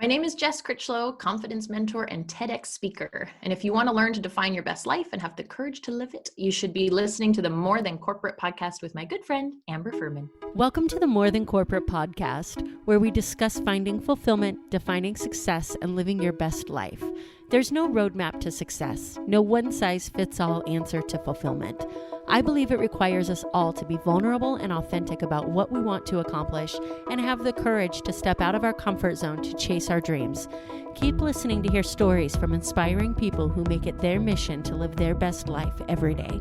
My name is Jess Critchlow, confidence mentor and TEDx speaker. And if you want to learn to define your best life and have the courage to live it, you should be listening to the More Than Corporate podcast with my good friend, Amber Fuhriman. Welcome to the More Than Corporate podcast, where we discuss finding fulfillment, defining success, and living your best life. There's no roadmap to success, no one-size-fits-all answer to fulfillment. I believe it requires us all to be vulnerable and authentic about what we want to accomplish and have the courage to step out of our comfort zone to chase our dreams. Keep listening to hear stories from inspiring people who make it their mission to live their best life every day.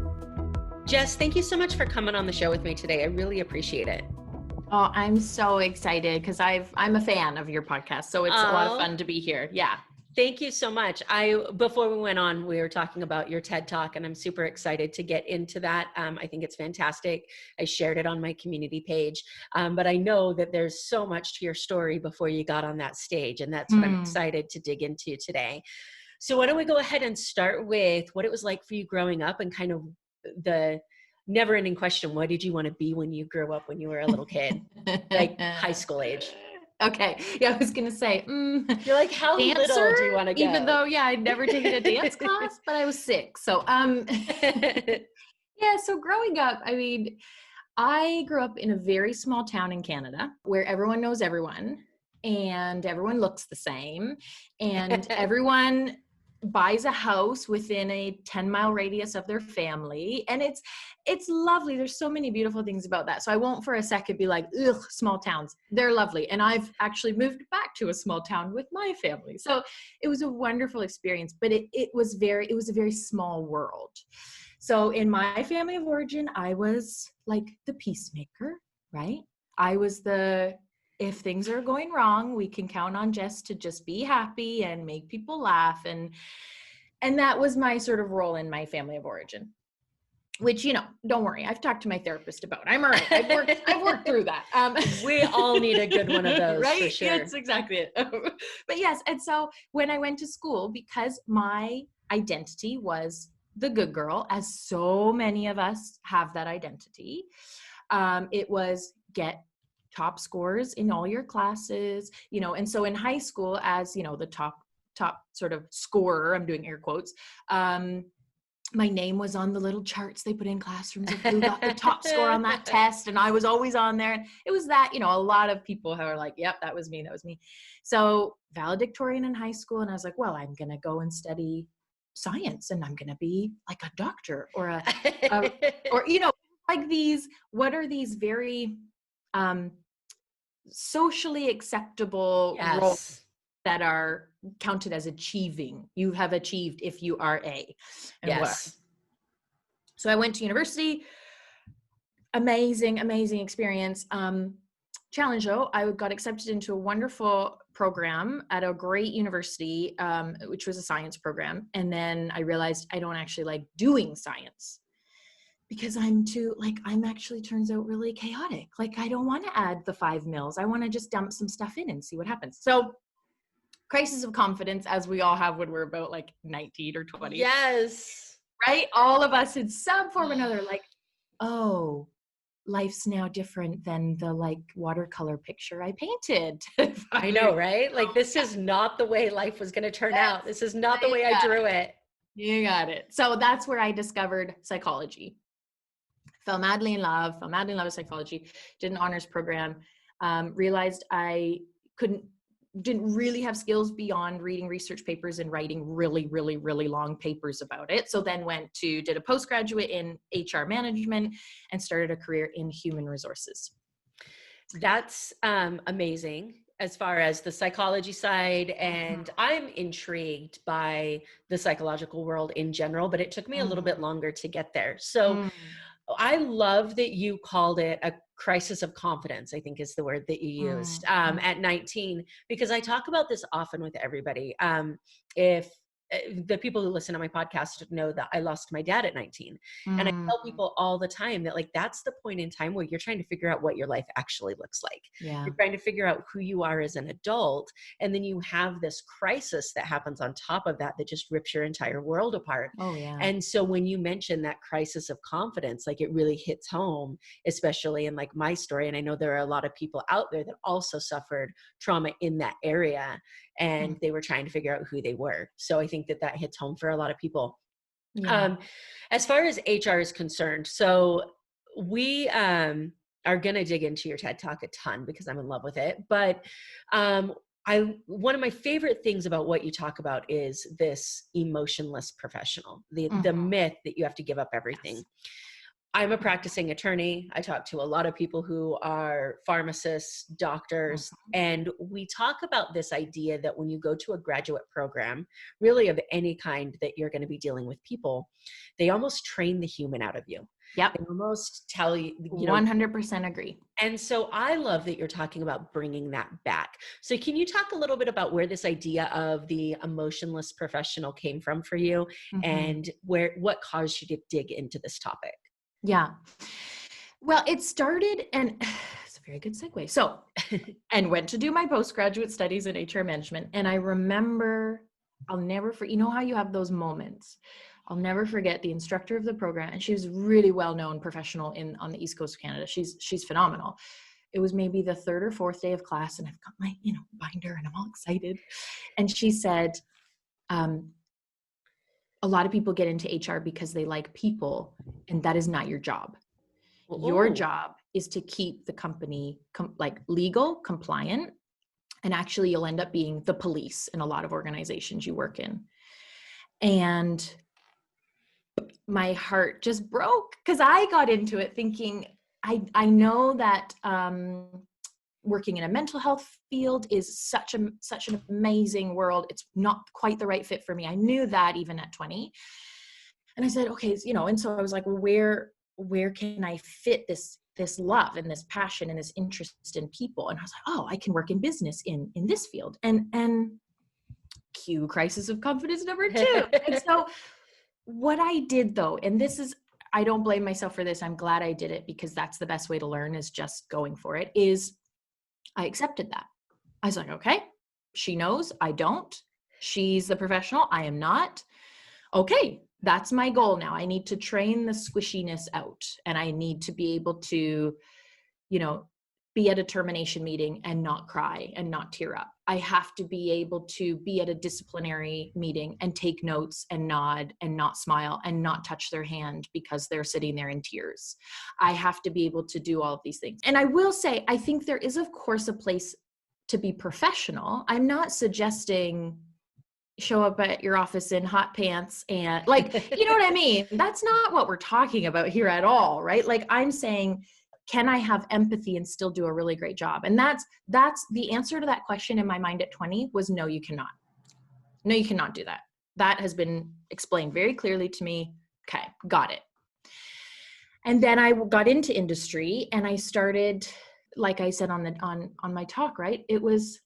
Jess, thank you so much for coming on the show with me today. I really appreciate it. Oh, I'm so excited because I'm a fan of your podcast. So it's a lot of fun to be here. Yeah. Thank you so much. Before we went on, we were talking about your TED Talk, and I'm super excited to get into that. I think it's fantastic. I shared it on my community page, but I know that there's so much to your story before you got on that stage, and that's what I'm excited to dig into today. So why don't we go ahead and start with what it was like for you growing up and kind of the never-ending question, what did you want to be when you grew up, when you were a little kid, like high school age? Okay. Yeah, I was going to say, you're like, how dancer, little do you want to go? Even though, I'd never taken a dance class, but I was 6. So, yeah, so growing up, I grew up in a very small town in Canada where everyone knows everyone and everyone looks the same and everyone buys a house within a 10-mile radius of their family. And it's lovely. There's so many beautiful things about that. So I won't for a second be like, ugh, small towns. They're lovely. And I've actually moved back to a small town with my family. So it was a wonderful experience, but it was a very small world. So in my family of origin, I was like the peacemaker, right? I was if things are going wrong, we can count on Jess to just be happy and make people laugh. And that was my sort of role in my family of origin, which, don't worry. I've talked to my therapist about. I'm all right. I've worked through that. We all need a good one of those, right? For sure. That's exactly it. But yes. And so when I went to school, because my identity was the good girl, as so many of us have that identity, it was get top scores in all your classes, and so in high school, as the top sort of scorer, I'm doing air quotes, my name was on the little charts they put in classrooms of who got the top score on that test, and I was always on there. It was that, a lot of people who are like, yep, that was me. So valedictorian in high school, and I was like, well, I'm gonna go and study science, and I'm gonna be like a doctor or like these, what are these very socially acceptable roles that are counted as achieving. You have achieved if you are A. Yes. So I went to university. Amazing experience. Challenge though, I got accepted into a wonderful program at a great university, which was a science program. And then I realized I don't actually like doing science, because I'm actually turns out really chaotic. Like, I don't want to add the 5 mils. I want to just dump some stuff in and see what happens. So crisis of confidence, as we all have when we're about like 19 or 20. Yes. Right? All of us in some form or another, like, oh, life's now different than the like watercolor picture I painted. I know, right? Like, this is not the way life was going to turn out. This is not the way I drew it. You got it. So that's where I discovered psychology. Fell madly in love with psychology, did an honors program, realized I didn't really have skills beyond reading research papers and writing really, really, really long papers about it. So then did a postgraduate in HR management and started a career in human resources. That's amazing as far as the psychology side. And I'm intrigued by the psychological world in general, but it took me a little bit longer to get there. So I love that you called it a crisis of confidence, I think is the word that you used, at 19, because I talk about this often with everybody. If the people who listen to my podcast know that I lost my dad at 19. And I tell people all the time that, like, that's the point in time where you're trying to figure out what your life actually looks like. Yeah. You're trying to figure out who you are as an adult. And then you have this crisis that happens on top of that just rips your entire world apart. Oh, yeah. And so when you mention that crisis of confidence, like, it really hits home, especially in like my story. And I know there are a lot of people out there that also suffered trauma in that area. and they were trying to figure out who they were. So I think that hits home for a lot of people. Yeah. As far as HR is concerned, so we are going to dig into your TED Talk a ton because I'm in love with it. But one of my favorite things about what you talk about is this emotionless professional, the myth that you have to give up everything. Yes. I'm a practicing attorney. I talk to a lot of people who are pharmacists, doctors, and we talk about this idea that when you go to a graduate program, really of any kind that you're going to be dealing with people, they almost train the human out of you. Yep. They almost tell you, 100% agree. And so I love that you're talking about bringing that back. So can you talk a little bit about where this idea of the emotionless professional came from for you and what caused you to dig into this topic? Yeah. Well, it started, and it's a very good segue. So, and went to do my postgraduate studies in HR management. And I remember, I'll never forget, you know how you have those moments. I'll never forget the instructor of the program. And she was really well-known professional on the East Coast of Canada. She's phenomenal. It was maybe the third or fourth day of class, and I've got my, binder, and I'm all excited. And she said, a lot of people get into HR because they like people, and that is not your job. Your job is to keep the company legal, compliant, and actually you'll end up being the police in a lot of organizations you work in. And my heart just broke because I got into it thinking, I know that working in a mental health field is such an amazing world. It's not quite the right fit for me. I knew that even at 20. And I said, okay, and so I was like, well, where can I fit this love and this passion and this interest in people? And I was like, oh, I can work in business in this field. And cue crisis of confidence number 2. And so what I did though, and I don't blame myself for this. I'm glad I did it because that's the best way to learn, is just going for it, is I accepted that. I was like, okay, she knows, I don't. She's the professional, I am not. Okay, that's my goal now. I need to train the squishiness out, and I need to be able to, be at a termination meeting and not cry and not tear up. I have to be able to be at a disciplinary meeting and take notes and nod and not smile and not touch their hand because they're sitting there in tears. I have to be able to do all of these things. And I will say, I think there is, of course, a place to be professional. I'm not suggesting show up at your office in hot pants and you know what I mean? That's not what we're talking about here at all, right? I'm saying, can I have empathy and still do a really great job? And that's the answer to that question in my mind at 20 was no, you cannot. No, you cannot do that. That has been explained very clearly to me. Okay, got it. And then I got into industry and I started, like I said on my talk, right? It was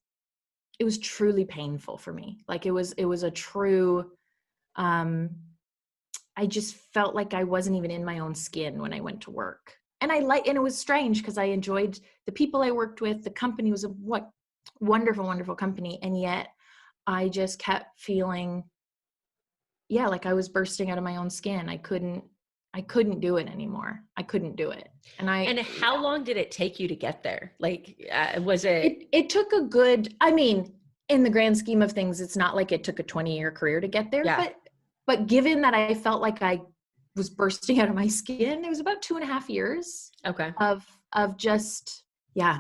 truly painful for me. It was a true, I just felt like I wasn't even in my own skin when I went to work. And it was strange because I enjoyed the people I worked with. The company was a wonderful, wonderful company. And yet I just kept feeling, like I was bursting out of my own skin. I couldn't do it anymore. I couldn't do it. And how long did it take you to get there? Was it? It took a good, in the grand scheme of things, it's not like it took a 20-year career to get there. Yeah. But given that I felt like I was bursting out of my skin, it was about 2.5 years. Okay. Of just, I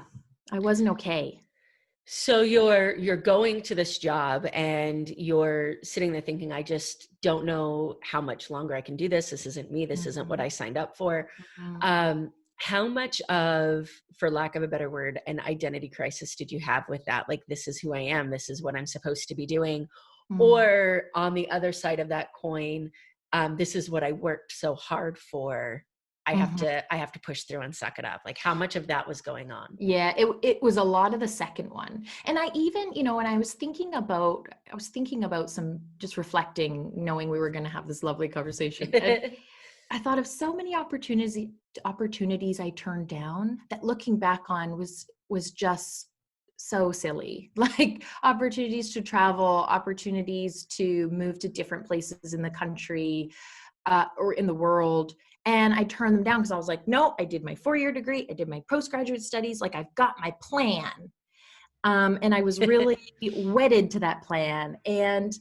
wasn't okay. So you're going to this job and you're sitting there thinking, I just don't know how much longer I can do this. This isn't me. This isn't what I signed up for. How much of, for lack of a better word, an identity crisis did you have with that? This is who I am. This is what I'm supposed to be doing. Or on the other side of that coin, this is what I worked so hard for. I have to push through and suck it up. How much of that was going on? Yeah, it was a lot of the second one. And I even, when I was thinking about some, just reflecting, knowing we were going to have this lovely conversation. I thought of so many opportunities I turned down that looking back on was just so silly. Opportunities to travel, opportunities to move to different places in the country or in the world. And I turned them down because I was like, no, I did my 4-year degree. I did my postgraduate studies. I've got my plan. And I was really wedded to that plan. And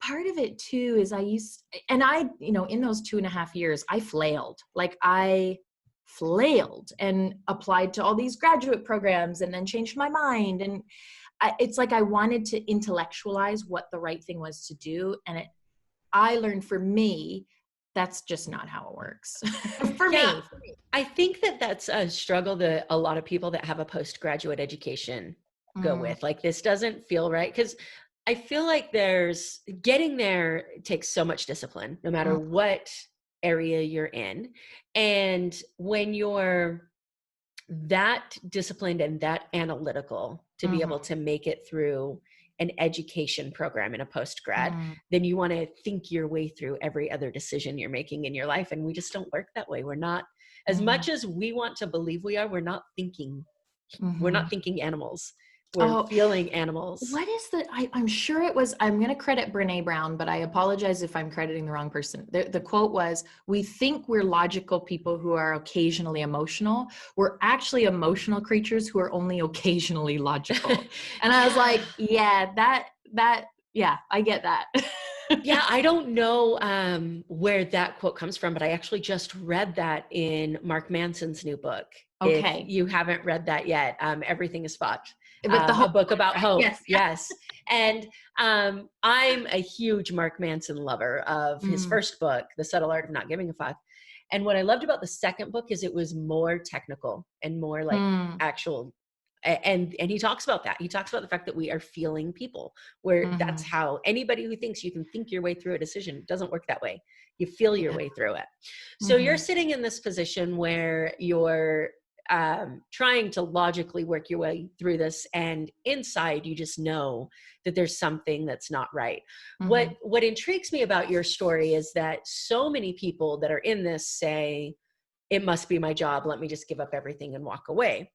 part of it too is in those 2.5 years, I flailed. Like I flailed and applied to all these graduate programs and then changed my mind. And it's like I wanted to intellectualize what the right thing was to do. And I learned for me, that's just not how it works. For me. I think that's a struggle that a lot of people that have a postgraduate education go with. Like, this doesn't feel right. Because I feel like getting there takes so much discipline, no matter what area you're in. And when you're that disciplined and that analytical to be able to make it through an education program in a post-grad, then you want to think your way through every other decision you're making in your life. And we just don't work that way. We're not, as much as we want to believe we are, we're not thinking animals. We're feeling animals. What is I'm sure it was, I'm going to credit Brene Brown, but I apologize if I'm crediting the wrong person. The quote was, we think we're logical people who are occasionally emotional. We're actually emotional creatures who are only occasionally logical. And I was like, yeah, I get that. Yeah, I don't know where that quote comes from, but I actually just read that in Mark Manson's new book. Okay. If you haven't read that yet, Everything is Fought. But A book about hope. Yes. And I'm a huge Mark Manson lover of his first book, The Subtle Art of Not Giving a Fuck. And what I loved about the second book is it was more technical and more like actual. And he talks about that. He talks about the fact that we are feeling people, where that's how anybody who thinks you can think your way through a decision, it doesn't work that way. You feel your way through it. So you're sitting in this position where you're trying to logically work your way through this, and inside you just know that there's something that's not right. What intrigues me about your story is that so many people that are in this say, it must be my job, let me just give up everything and walk away.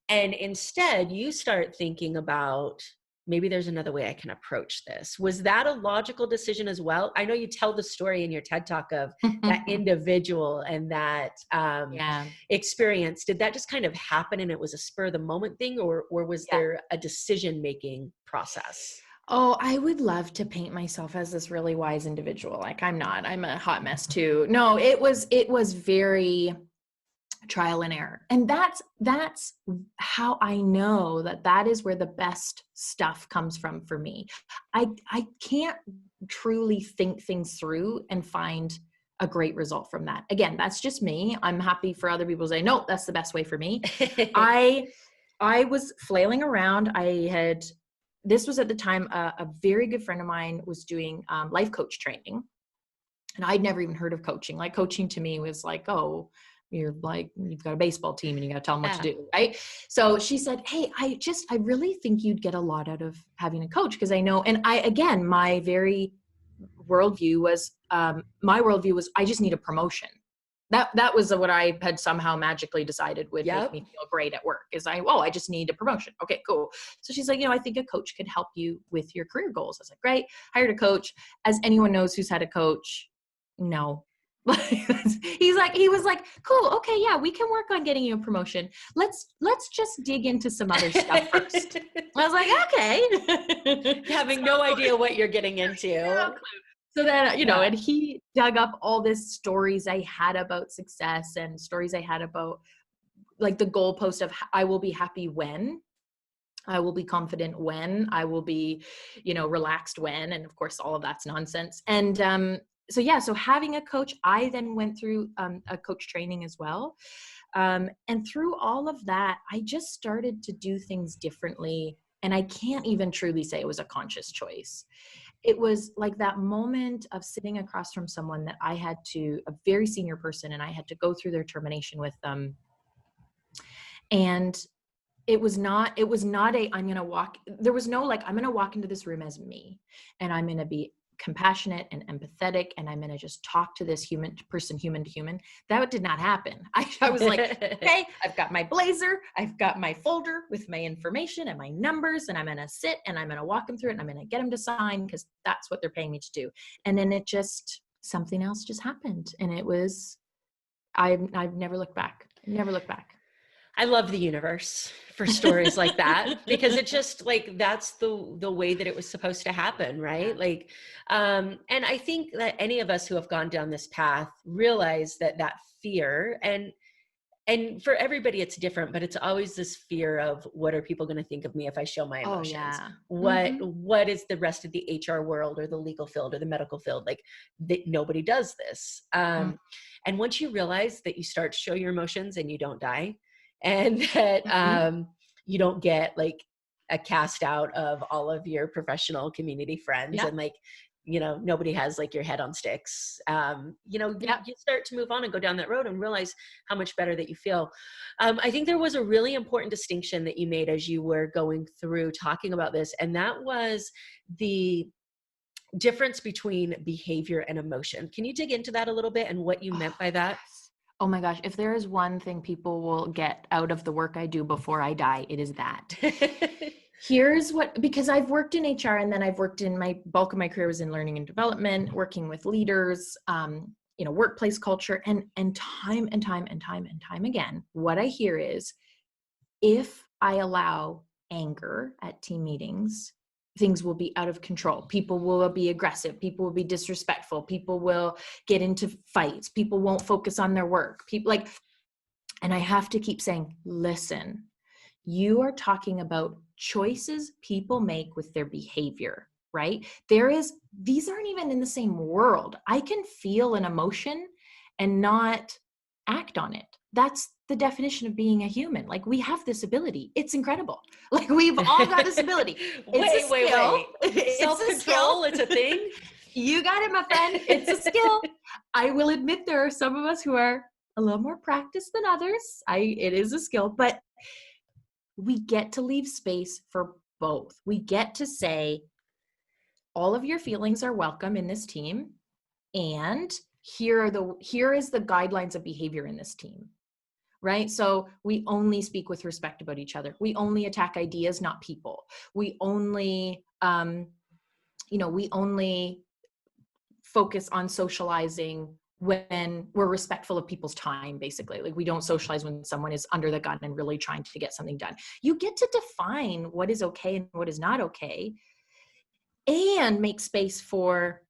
And instead you start thinking about, maybe there's another way I can approach this. Was that a logical decision as well? I know you tell the story in your TED Talk of that individual and that experience. Did that just kind of happen and it was a spur of the moment thing, or was there a decision-making process? Oh, I would love to paint myself as this really wise individual. Like I'm not, I'm a hot mess too. No, it was very trial and error. And that's how I know that is where the best stuff comes from for me. I can't truly think things through and find a great result from that. Again, that's just me. I'm happy for other people to say, no, that's the best way for me. I was flailing around. This was at the time, a very good friend of mine was doing life coach training. And I'd never even heard of coaching. Like coaching to me was like, oh, you've got a baseball team and you got to tell them what to do. Right. So she said, hey, I really think you'd get a lot out of having a coach. Cause I know, and my very worldview was, I just need a promotion. That was what I had somehow magically decided would make me feel great at work is I just need a promotion. Okay, cool. So she's like, I think a coach could help you with your career goals. I was like, great. Hired a coach. As anyone knows who's had a coach, no. He was like, cool. Okay. Yeah, we can work on getting you a promotion. Let's just dig into some other stuff first. I was like, okay. Having no idea what you're getting into. No. So then, and he dug up all these stories I had about success and stories I had about like the goalpost of I will be happy when, I will be confident when, I will be, relaxed when, and of course all of that's nonsense. And, so having a coach, I then went through a coach training as well. And through all of that, I just started to do things differently. And I can't even truly say it was a conscious choice. It was like that moment of sitting across from someone that a very senior person, and I had to go through their termination with them. And it was not I'm going to walk, there was no I'm going to walk into this room as me and I'm going to be compassionate and empathetic and I'm going to just talk to this human to human. That did not happen. I was like, okay, I've got my blazer, I've got my folder with my information and my numbers, and I'm going to sit and I'm going to walk them through it and I'm going to get them to sign because that's what they're paying me to do. And then something else just happened. And it was, I've never looked back. Never looked back. I love the universe for stories like that, because it just like, that's the way that it was supposed to happen. Right. Yeah. Like, and I think that any of us who have gone down this path realize that fear, and for everybody it's different, but it's always this fear of, what are people going to think of me if I show my Oh, emotions? yeah. What is the rest of the HR world or the legal field or the medical field like? That nobody does this. And once you realize that you start to show your emotions and you don't die, and that you don't get like a cast out of all of your professional community friends, Yeah. and like, nobody has like your head on sticks. You start to move on and go down that road and realize how much better that you feel. I think there was a really important distinction that you made as you were going through talking about this, and that was the difference between behavior and emotion. Can you dig into that a little bit and what you meant by that? Yes. Oh my gosh. If there is one thing people will get out of the work I do before I die, it is that. Here's what, because I've worked in HR, and then I've worked in my bulk of my career was in learning and development, working with leaders, workplace culture, and time again, what I hear is, if I allow anger at team meetings, things will be out of control. People will be aggressive. People will be disrespectful. People will get into fights. People won't focus on their work. And I have to keep saying, listen, you are talking about choices people make with their behavior, right? These aren't even in the same world. I can feel an emotion and not act on it. That's the definition of being a human. Like, we have this ability. It's incredible. Like, we've all got this ability. Wait. Self-control, it's a thing? You got it, my friend. It's a skill. I will admit there are some of us who are a little more practiced than others. It is a skill, but we get to leave space for both. We get to say, all of your feelings are welcome in this team, and here is the guidelines of behavior in this team, right? So we only speak with respect about each other. We only attack ideas, not people. We only, we only focus on socializing when we're respectful of people's time, basically. Like, we don't socialize when someone is under the gun and really trying to get something done. You get to define what is okay and what is not okay, and make space for,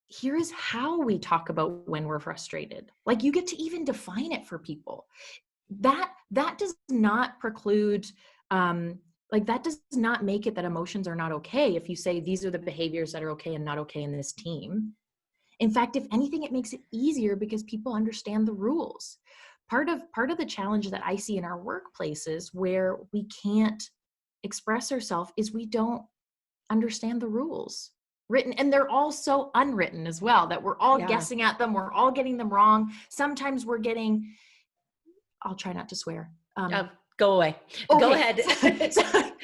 here is how we talk about when we're frustrated. Like, you get to even define it for people. That does not preclude, that does not make it that emotions are not okay if you say these are the behaviors that are okay and not okay in this team. In fact, if anything, it makes it easier because people understand the rules. Part of the challenge that I see in our workplaces where we can't express ourselves is we don't understand the rules written, and they're all so unwritten as well, that we're all guessing at them. We're all getting them wrong. Sometimes we're getting, I'll try not to swear. Go away. Okay. Go ahead.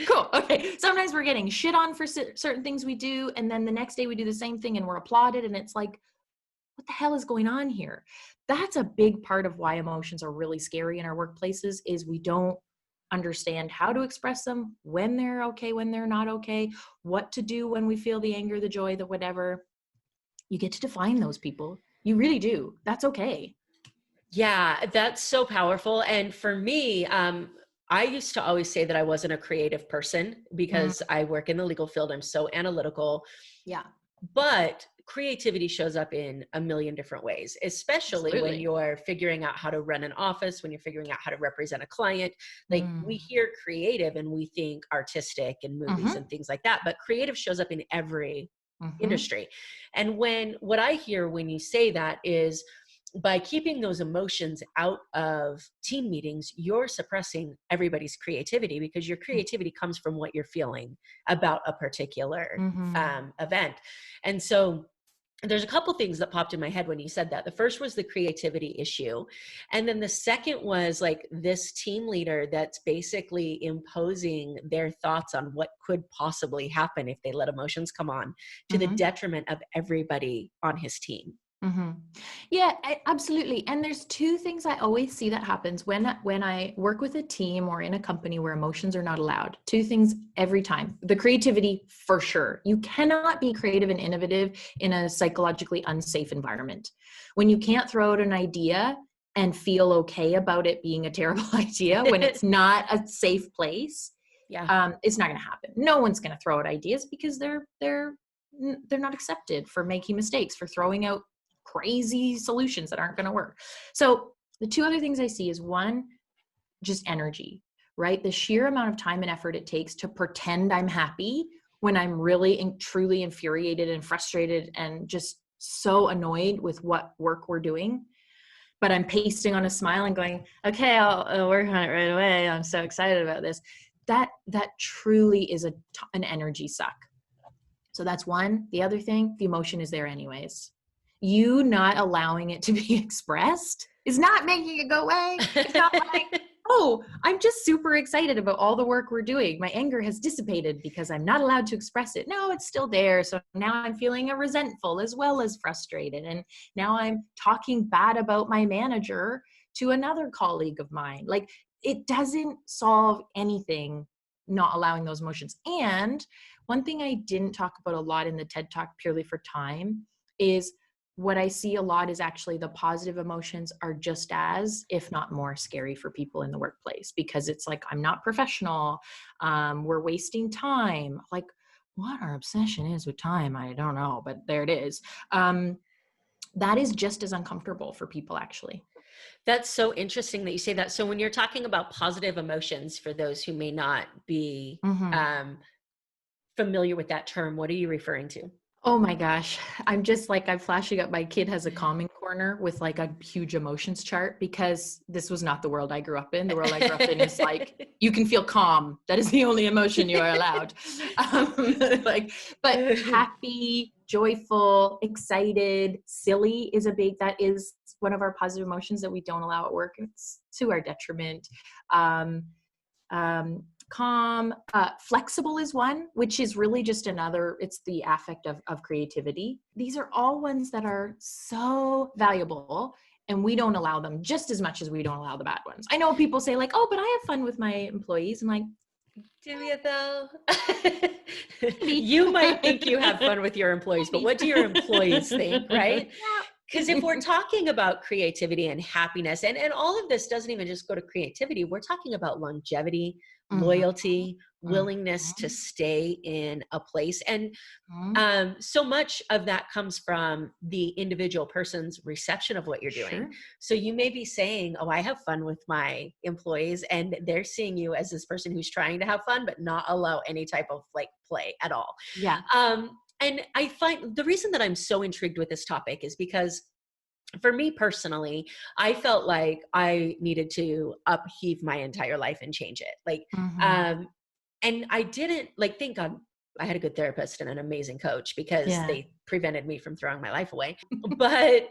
Cool. Okay. Sometimes we're getting shit on for certain things we do, and then the next day we do the same thing and we're applauded, and it's like, what the hell is going on here? That's a big part of why emotions are really scary in our workplaces, is we don't understand how to express them, when they're okay, when they're not okay, what to do when we feel the anger, the joy, the whatever. You get to define those people. You really do. That's okay. Yeah, that's so powerful. And for me, I used to always say that I wasn't a creative person because I work in the legal field. I'm so analytical. Yeah. But creativity shows up in a million different ways, especially when you're figuring out how to run an office, when you're figuring out how to represent a client. Like, we hear creative and we think artistic and movies and things like that, but creative shows up in every industry. And what I hear when you say that is, by keeping those emotions out of team meetings, you're suppressing everybody's creativity, because your creativity comes from what you're feeling about a particular event. And so there's a couple things that popped in my head when you said that. The first was the creativity issue. And then the second was like this team leader that's basically imposing their thoughts on what could possibly happen if they let emotions come on, to the detriment of everybody on his team. Yeah, absolutely. And there's two things I always see that happens when I work with a team or in a company where emotions are not allowed. Two things every time. The creativity, for sure. You cannot be creative and innovative in a psychologically unsafe environment. When you can't throw out an idea and feel okay about it being a terrible idea when it's not a safe place, it's not going to happen. No one's going to throw out ideas because they're not accepted for making mistakes, for throwing out crazy solutions that aren't going to work. So the two other things I see is, one, just energy, right? The sheer amount of time and effort it takes to pretend I'm happy when I'm really and truly infuriated and frustrated and just so annoyed with what work we're doing. But I'm pasting on a smile and going, okay, I'll work on it right away. I'm so excited about this. That truly is an energy suck. So that's one. The other thing, the emotion is there anyways. You not allowing it to be expressed is not making it go away. It's not like, oh, I'm just super excited about all the work we're doing. My anger has dissipated because I'm not allowed to express it. No, it's still there. So now I'm feeling resentful as well as frustrated. And now I'm talking bad about my manager to another colleague of mine. Like, it doesn't solve anything not allowing those emotions. And one thing I didn't talk about a lot in the TED Talk, purely for time, is what I see a lot is actually the positive emotions are just as, if not more, scary for people in the workplace, because it's like, I'm not professional. We're wasting time. Like, what our obsession is with time, I don't know, but there it is. That is just as uncomfortable for people, actually. That's so interesting that you say that. So when you're talking about positive emotions, for those who may not be familiar with that term, what are you referring to? Oh my gosh. I'm just like, I'm flashing up. My kid has a calming corner with like a huge emotions chart, because this was not the world I grew up in. The world I grew up in is like, you can feel calm. That is the only emotion you are allowed. But happy, joyful, excited, silly is that is one of our positive emotions that we don't allow at work. It's to our detriment. Calm, flexible is one, which is really just another, it's the affect of creativity. These are all ones that are so valuable, and we don't allow them just as much as we don't allow the bad ones. I know people say like, oh, but I have fun with my employees. I'm like, do you though? You might think you have fun with your employees, but what do your employees think, right? Because if we're talking about creativity and happiness, and all of this doesn't even just go to creativity, we're talking about longevity, loyalty, willingness to stay in a place. And so much of that comes from the individual person's reception of what you're doing. Sure. So you may be saying, oh, I have fun with my employees, and they're seeing you as this person who's trying to have fun, but not allow any type of like play at all. Yeah. And I find the reason that I'm so intrigued with this topic is because for me personally, I felt like I needed to upheave my entire life and change it. Like, and I didn't, like, thank God I had a good therapist and an amazing coach, because they prevented me from throwing my life away. But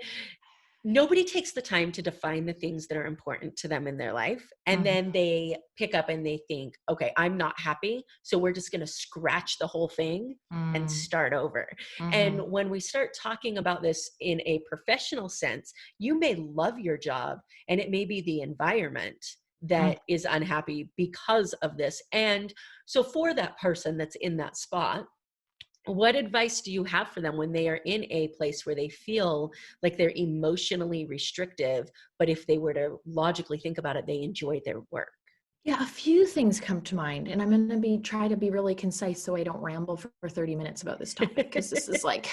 nobody takes the time to define the things that are important to them in their life. And then they pick up and they think, okay, I'm not happy, so we're just going to scratch the whole thing and start over. And when we start talking about this in a professional sense, you may love your job, and it may be the environment that is unhappy because of this. And so for that person that's in that spot, what advice do you have for them when they are in a place where they feel like they're emotionally restrictive, but if they were to logically think about it, they enjoy their work? Yeah, a few things come to mind, and I'm going to try to be really concise so I don't ramble for 30 minutes about this topic, because this is like,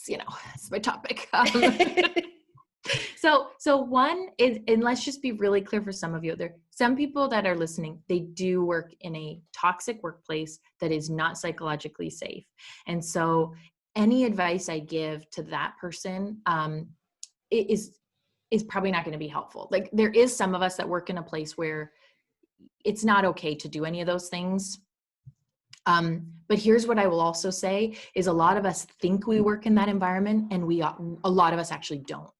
it's my topic. So one is, and let's just be really clear for some of you, there some people that are listening, they do work in a toxic workplace that is not psychologically safe. And so any advice I give to that person is probably not going to be helpful. Like, there is some of us that work in a place where it's not okay to do any of those things. But here's what I will also say is, a lot of us think we work in that environment, and a lot of us actually don't.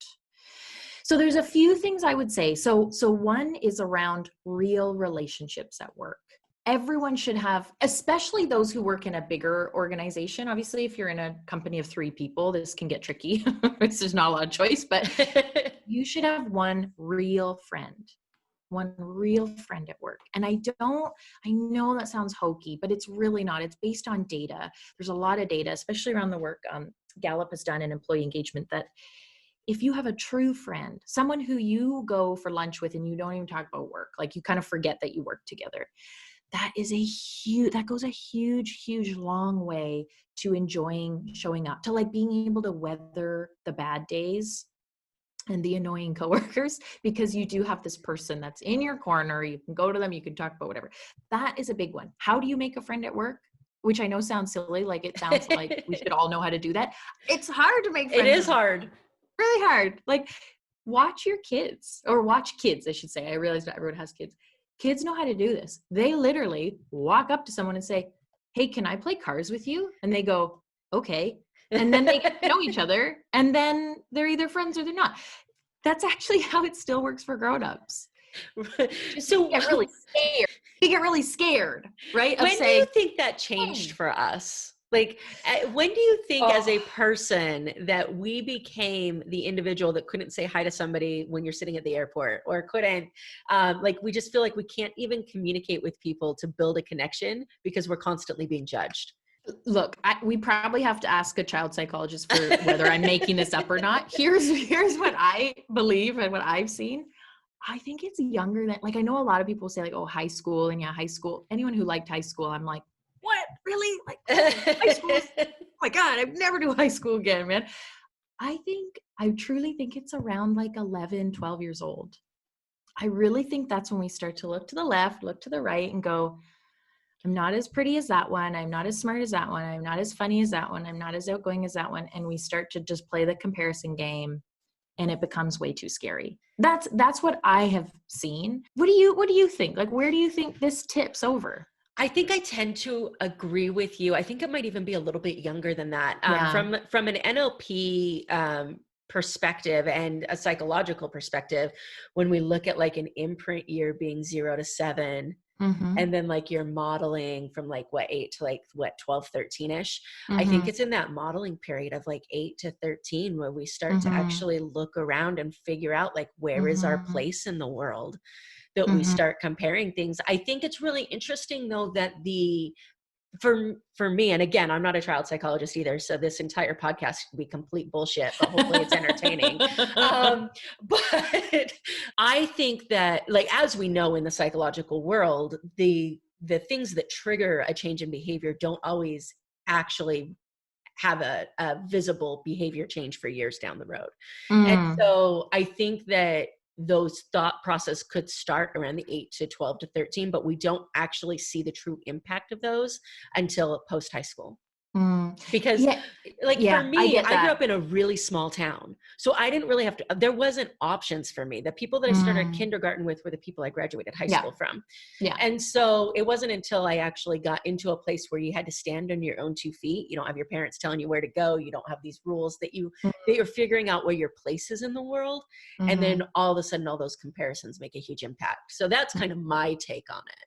So there's a few things I would say. So one is around real relationships at work. Everyone should have, especially those who work in a bigger organization. Obviously, if you're in a company of 3 people, this can get tricky. There's not a lot of choice, but you should have one real friend at work. And I know that sounds hokey, but it's really not. It's based on data. There's a lot of data, especially around the work Gallup has done in employee engagement, that if you have a true friend, someone who you go for lunch with and you don't even talk about work, like you kind of forget that you work together, that goes a huge long way to enjoying showing up, to like being able to weather the bad days and the annoying coworkers, because you do have this person that's in your corner. You can go to them, you can talk about whatever. That is a big one. How do you make a friend at work? Which I know sounds silly, like it sounds like we should all know how to do that. It's hard to make friends. It is hard. Really hard. Like watch your kids, or watch kids, I should say. I realize not everyone has kids. Kids know how to do this. They literally walk up to someone and say, hey, can I play cards with you? And they go, okay. And then they get to know each other, and then they're either friends or they're not. That's actually how it still works for grown-ups. So you get really scared, right? When do you think that changed for us? Like, when do you think as a person that we became the individual that couldn't say hi to somebody when you're sitting at the airport, or couldn't, like, we just feel like we can't even communicate with people to build a connection because we're constantly being judged? Look, we probably have to ask a child psychologist for whether I'm making this up or not. Here's what I believe and what I've seen. I think it's younger than, like, I know a lot of people say like, oh, high school. And yeah, high school, anyone who liked high school, I'm like, what? Really? Like high school? Oh my God, I'd never do high school again, man. I truly think it's around like 11, 12 years old. I really think that's when we start to look to the left, look to the right, and go, I'm not as pretty as that one. I'm not as smart as that one. I'm not as funny as that one. I'm not as outgoing as that one. And we start to just play the comparison game, and it becomes way too scary. That's what I have seen. What do you think? Like, where do you think this tips over? I think I tend to agree with you. I think it might even be a little bit younger than that. Yeah. From an NLP perspective and a psychological perspective, when we look at like an imprint year being 0 to 7, Mm-hmm. and then like you're modeling from like 8 to 12, 13-ish. Mm-hmm. I think it's in that modeling period of like 8 to 13 where we start Mm-hmm. to actually look around and figure out like, where is our place in the world, that we start comparing things. I think it's really interesting though that for me, and again, I'm not a child psychologist either, so this entire podcast can be complete bullshit, but hopefully it's entertaining. But I think that, like, as we know in the psychological world, the things that trigger a change in behavior don't always actually have a visible behavior change for years down the road. And so I think that those thought process could start around the 8 to 12 to 13, but we don't actually see the true impact of those until post high school. Because for me, I grew up in a really small town. So I didn't really have to, there wasn't options for me. The people that I started kindergarten with were the people I graduated high school from. Yeah. And so it wasn't until I actually got into a place where you had to stand on your own 2 feet. You don't have your parents telling you where to go. You don't have these rules that you're figuring out where your place is in the world. And then all of a sudden, all those comparisons make a huge impact. So that's kind of my take on it.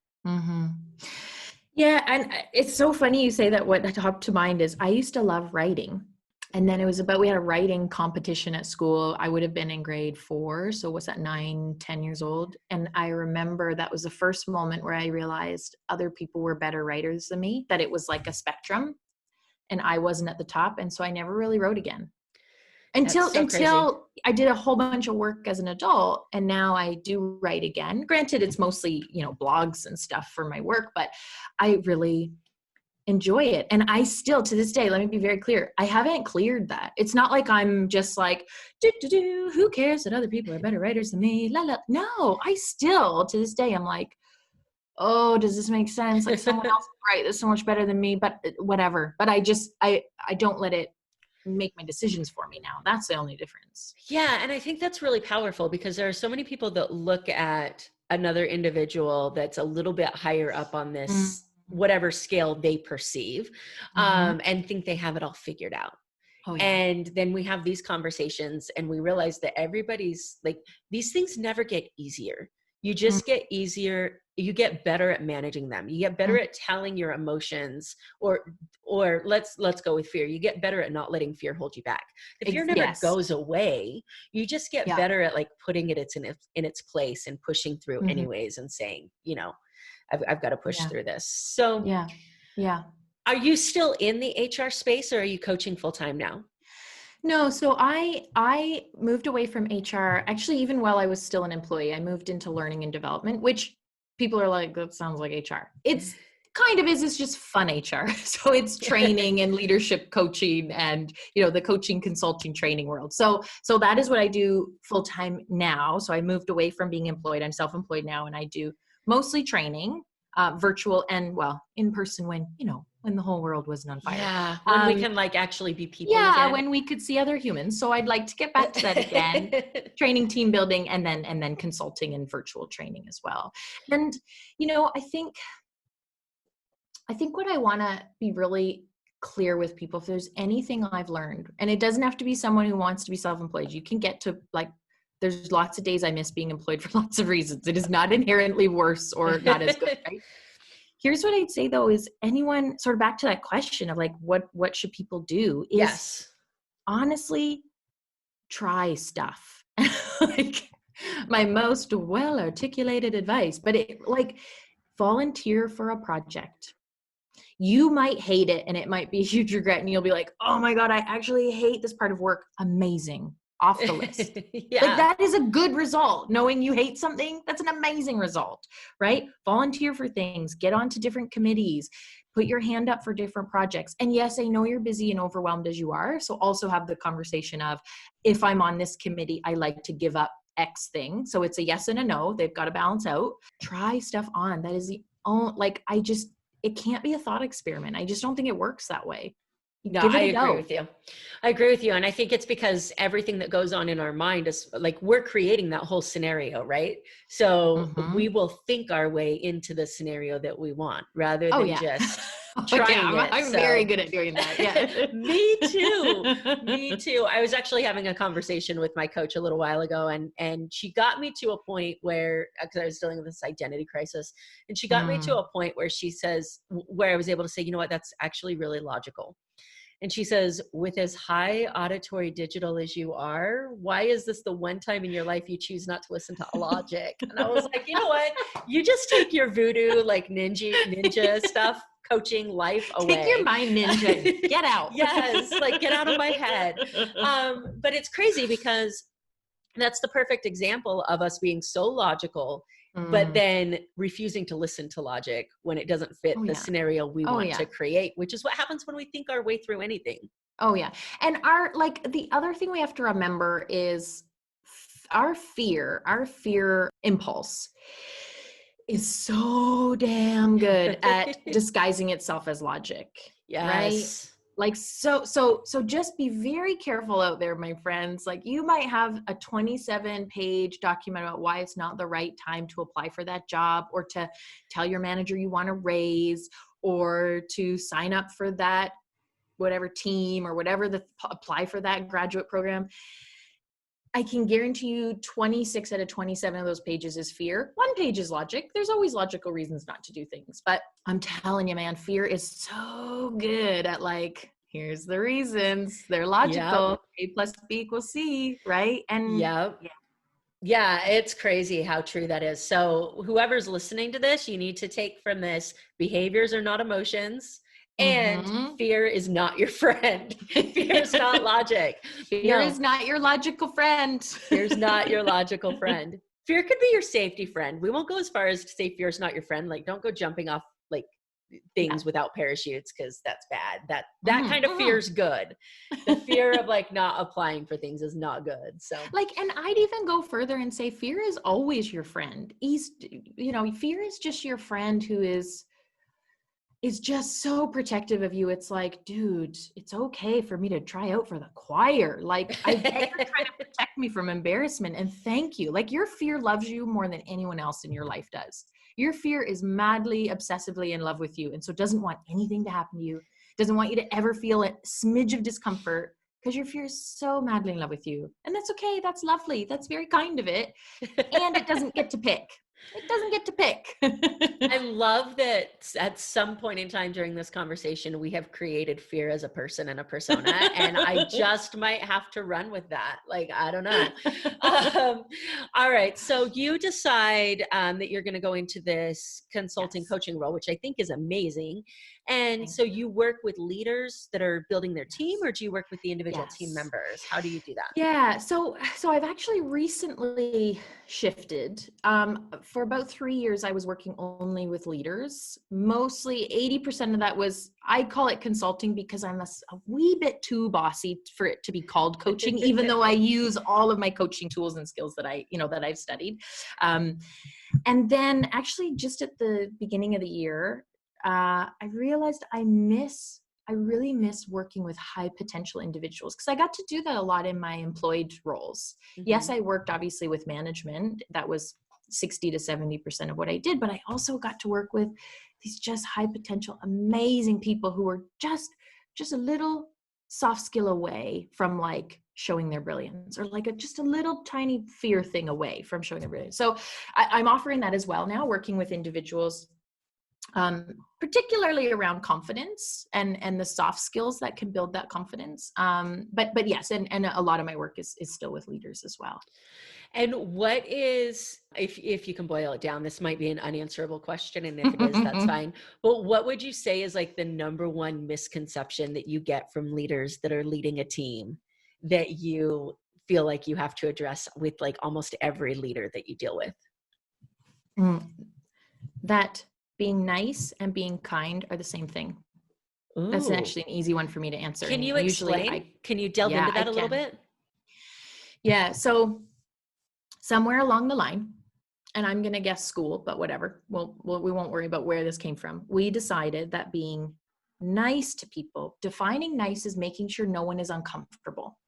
Yeah, and it's so funny you say that. What popped to mind is I used to love writing. And then we had a writing competition at school. I would have been in grade 4. So what's that, 9, 10 years old? And I remember that was the first moment where I realized other people were better writers than me, that it was like a spectrum and I wasn't at the top. And so I never really wrote again. Until I did a whole bunch of work as an adult, and now I do write again. Granted, it's mostly, blogs and stuff for my work, but I really enjoy it. And I still, to this day, let me be very clear, I haven't cleared that. It's not like I'm just like, who cares that other people are better writers than me? La, la. No, I still, to this day, I'm like, oh, does this make sense? Like someone else write this so much better than me, but whatever. But I don't let it make my decisions for me now. That's the only difference. Yeah. And I think that's really powerful because there are so many people that look at another individual that's a little bit higher up on this, whatever scale they perceive, and think they have it all figured out. Oh, yeah. And then we have these conversations and we realize that everybody's like, these things never get easier. You just get easier. You get better at managing them. You get better at telling your emotions, or let's go with fear. You get better at not letting fear hold you back. The fear never goes away. You just get better at like putting it in its place and pushing through anyways, and saying, I've got to push through this. So yeah. Are you still in the HR space, or are you coaching full time now? No, so I moved away from HR. Actually, even while I was still an employee, I moved into learning and development, which people are like, that sounds like HR. It's kind of is, it's just fun HR. So it's training and leadership coaching and, the coaching consulting training world. So that is what I do full time now. So I moved away from being employed. I'm self-employed now, and I do mostly training, virtual and in person when the whole world wasn't on fire. Yeah, when we can actually be people Yeah, again. when we could see other humans. So I'd like to get back to that again. Training, team building, and then consulting and virtual training as well. And I think what I want to be really clear with people, if there's anything I've learned, and it doesn't have to be someone who wants to be self-employed. You can get to there's lots of days I miss being employed for lots of reasons. It is not inherently worse or not as good, right? Here's what I'd say though, is anyone sort of back to that question of what should people do is Yes. honestly try stuff. My most well-articulated advice, but volunteer for a project. You might hate it and it might be a huge regret and you'll be like, oh my God, I actually hate this part of work. Amazing. Off the list. Yeah. That is a good result. Knowing you hate something, that's an amazing result, right? Volunteer for things, get onto different committees, put your hand up for different projects. And yes, I know you're busy and overwhelmed as you are. So also have the conversation of, if I'm on this committee, I like to give up X thing. So it's a yes and a no. They've got to balance out. Try stuff on. That is the only, it can't be a thought experiment. I just don't think it works that way. No, I agree with you. I agree with you. And I think it's because everything that goes on in our mind is we're creating that whole scenario, right? So we will think our way into the scenario that we want rather than just trying it. I'm very good at doing that. Yeah. Me too. Me too. I was actually having a conversation with my coach a little while ago, and she got me to a point where, because I was dealing with this identity crisis, and she got me to a point where she says, where I was able to say, you know what, that's actually really logical. And she says, with as high auditory digital as you are, why is this the one time in your life you choose not to listen to logic? And I was like, you know what? You just take your voodoo, ninja stuff, coaching life away. Take your mind ninja. Get out. Yes. Get out of my head. But it's crazy because that's the perfect example of us being so logical, but then refusing to listen to logic when it doesn't fit the scenario we want to create, which is what happens when we think our way through anything. Oh yeah. And the other thing we have to remember is our fear impulse is so damn good at disguising itself as logic. Yes. Right? So just be very careful out there, my friends. You might have a 27-page document about why it's not the right time to apply for that job, or to tell your manager you want a raise, or to sign up for that whatever team or whatever, apply for that graduate program. I can guarantee you 26 out of 27 of those pages is fear. One page is logic. There's always logical reasons not to do things. But I'm telling you, man, fear is so good at here's the reasons. They're logical. Yep. A plus B equals C, right? And yeah, it's crazy how true that is. So whoever's listening to this, you need to take from this: behaviors are not emotions. And fear is not your friend. Fear is not logic. Fear is not your logical friend. Fear's not your logical friend. Fear could be your safety friend. We won't go as far as to say fear is not your friend. Don't go jumping off things without parachutes, because that's bad. That kind of fear is good. The fear of not applying for things is not good. So and I'd even go further and say fear is always your friend. Fear is just your friend who is just so protective of you. It's dude, it's okay for me to try out for the choir. I bet you're trying to protect me from embarrassment, and thank you. Your fear loves you more than anyone else in your life does. Your fear is madly, obsessively in love with you, and so doesn't want anything to happen to you. Doesn't want you to ever feel a smidge of discomfort, because your fear is so madly in love with you. And that's okay. That's lovely. That's very kind of it. And it doesn't get to pick. It doesn't get to pick. I love that at some point in time during this conversation, we have created fear as a person and a persona, and I just might have to run with that. I don't know. All right. So you decide that you're going to go into this consulting coaching role, which I think is amazing. And so you work with leaders that are building their team, or do you work with the individual team Yes. members? How do you do that? Yeah, so I've actually recently shifted. For about 3 years, I was working only with leaders. Mostly 80% of that was, I call it consulting because I'm a wee bit too bossy for it to be called coaching, even though I use all of my coaching tools and skills that that I've studied. And then actually just at the beginning of the year, I realized I really miss working with high potential individuals because I got to do that a lot in my employed roles. Yes, I worked obviously with management. That was 60 to 70% of what I did, but I also got to work with these just high potential, amazing people who were just a little soft skill away from like showing their brilliance, or like just a little tiny fear thing away from showing their brilliance. So I'm offering that as well now, working with individuals, particularly around confidence and the soft skills that can build that confidence. But yes, and a lot of my work is still with leaders as well. And what is, if you can boil it down, this might be an unanswerable question, and if it is, that's fine. But what would you say is like the number one misconception that you get from leaders that are leading a team that you feel like you have to address with like almost every leader that you deal with? That being nice and being kind are the same thing. Ooh. That's actually an easy one for me to answer. Can you explain? Can you delve into that a little bit? Yeah. So somewhere along the line, and I'm going to guess school, but whatever. We won't worry about where this came from. We decided that being nice to people, defining nice is making sure no one is uncomfortable.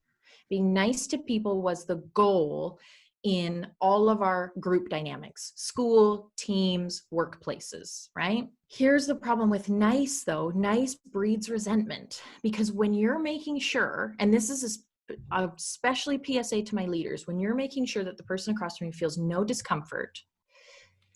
Being nice to people was the goal in all of our group dynamics, school, teams, workplaces, right? Here's the problem with nice though. Nice breeds resentment, because when you're making sure, and this is especially PSA to my leaders, when you're making sure that the person across from you feels no discomfort,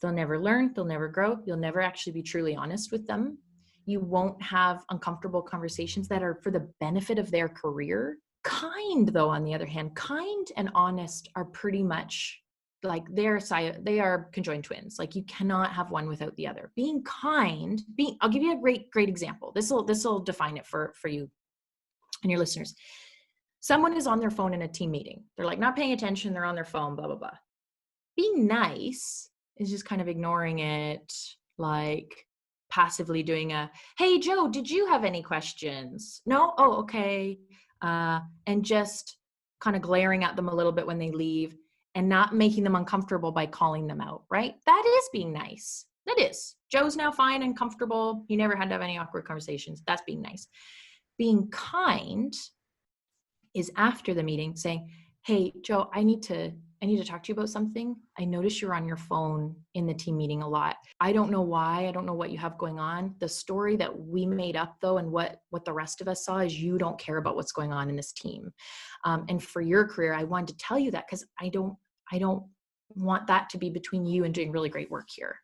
they'll never learn, they'll never grow, you'll never actually be truly honest with them. You won't have uncomfortable conversations that are for the benefit of their career. Kind, though, on the other hand, kind and honest are pretty much like they are conjoined twins. Like you cannot have one without the other. Being kind, I'll give you a great example. This will define it for you and your listeners. Someone is on their phone in a team meeting. They're like not paying attention. They're on their phone, blah, blah, blah. Being nice is just kind of ignoring it, like passively doing hey, Joe, did you have any questions? No? Oh, okay. And just kind of glaring at them a little bit when they leave and not making them uncomfortable by calling them out, right? That is being nice. That is. Joe's now fine and comfortable. He never had to have any awkward conversations. That's being nice. Being kind is after the meeting saying, hey, Joe, I need to talk to you about something. I noticed you're on your phone in the team meeting a lot. I don't know why. I don't know what you have going on. The story that we made up though, and what the rest of us saw is you don't care about what's going on in this team. And for your career, I wanted to tell you that because I don't want that to be between you and doing really great work here.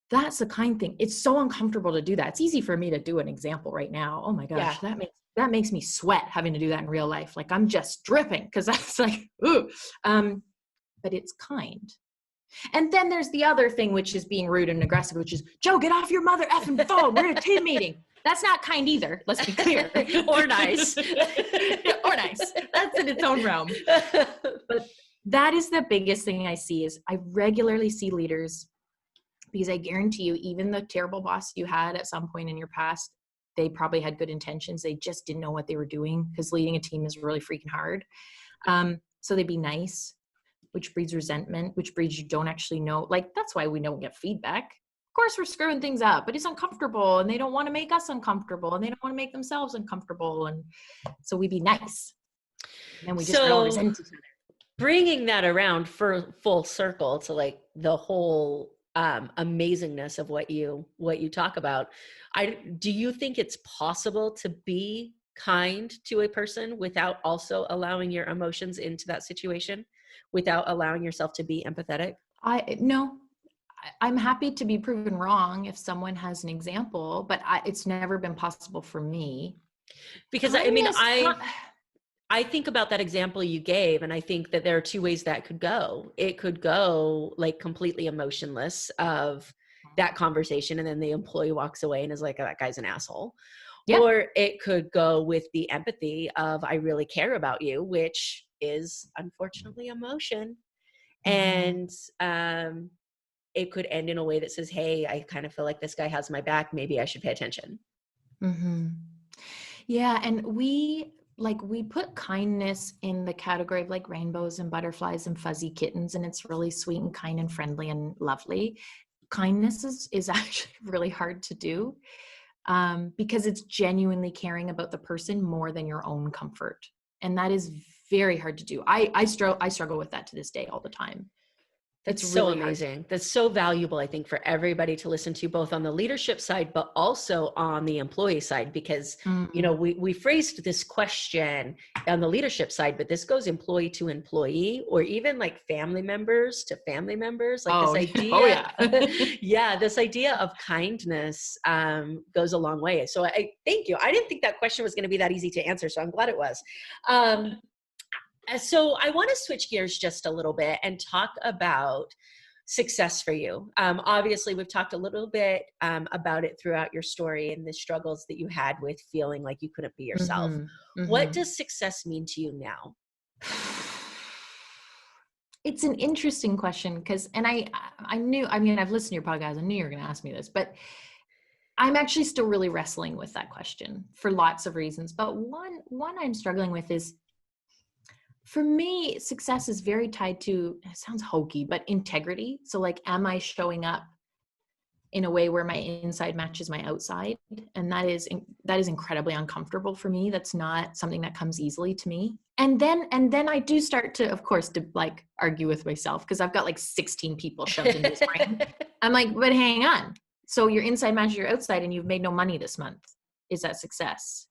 That's the kind thing. It's so uncomfortable to do that. It's easy for me to do an example right now. Oh my gosh, yeah. That makes me sweat having to do that in real life. Like I'm just dripping because that's like, ooh. But it's kind. And then there's the other thing, which is being rude and aggressive, which is, Joe, get off your mother effing phone. We're in a team meeting. That's not kind either. Let's be clear. Or nice. Or nice. That's in its own realm. But that is the biggest thing I see is I regularly see leaders, because I guarantee you, even the terrible boss you had at some point in your past, they probably had good intentions. They just didn't know what they were doing because leading a team is really freaking hard. So they'd be nice, which breeds resentment, which breeds you don't actually know. Like, that's why we don't get feedback. Of course, we're screwing things up, but it's uncomfortable and they don't want to make us uncomfortable and they don't want to make themselves uncomfortable. And so we be nice. And then we just resent each other. Bringing that around for full circle to like the whole amazingness of what you talk about. Do you think it's possible to be kind to a person without also allowing your emotions into that situation, without allowing yourself to be empathetic? No, I'm happy to be proven wrong if someone has an example, but it's never been possible for me. Because I think about that example you gave, and I think that there are two ways that could go. It could go like completely emotionless of, that conversation, and then the employee walks away and is like, oh, that guy's an asshole. Yeah. Or it could go with the empathy of, I really care about you, which is unfortunately emotion. And it could end in a way that says, hey, I kind of feel like this guy has my back. Maybe I should pay attention. Yeah. And we put kindness in the category of like rainbows and butterflies and fuzzy kittens, and it's really sweet and kind and friendly and lovely. Kindness is actually really hard to do, because it's genuinely caring about the person more than your own comfort. And that is very hard to do. I struggle with that to this day all the time. That's It's so really amazing. That's so valuable, I think, for everybody to listen to, both on the leadership side, but also on the employee side, because, you know, we phrased this question on the leadership side, but this goes employee to employee, or even like family members to family members. Like this idea, yeah, this idea of kindness goes a long way. So I thank you. I didn't think that question was going to be that easy to answer, so I'm glad it was. So I want to switch gears just a little bit and talk about success for you. Obviously, we've talked a little bit about it throughout your story and the struggles that you had with feeling like you couldn't be yourself. What does success mean to you now? It's an interesting question, because, and I knew, I mean, I've listened to your podcast. I knew you were going to ask me this, but I'm actually still really wrestling with that question for lots of reasons. But one I'm struggling with is, for me, success is very tied to, it sounds hokey, but integrity. So like, am I showing up in a way where my inside matches my outside? And that is incredibly uncomfortable for me. That's not something that comes easily to me. And then I do start to, of course, to like argue with myself, because I've got like 16 people shoved in this brain. I'm like, but hang on. So your inside matches your outside and you've made no money this month. Is that success?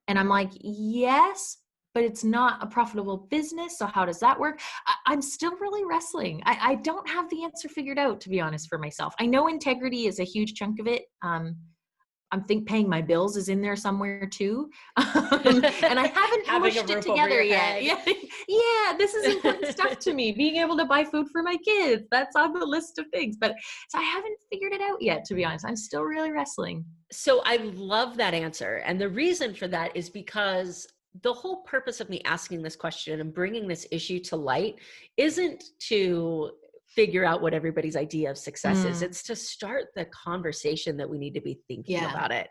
And I'm like, yes, but it's not a profitable business. So how does that work? I'm still really wrestling. I don't have the answer figured out, to be honest, for myself. I know integrity is a huge chunk of it. I'm paying my bills is in there somewhere too. And I haven't pushed it together yet. Yeah, this is important stuff to me. Being able to buy food for my kids, that's on the list of things. But so I haven't figured it out yet, to be honest. I'm still really wrestling. So I love that answer. And the reason for that is because the whole purpose of me asking this question and bringing this issue to light isn't to figure out what everybody's idea of success is. It's to start the conversation that we need to be thinking about it.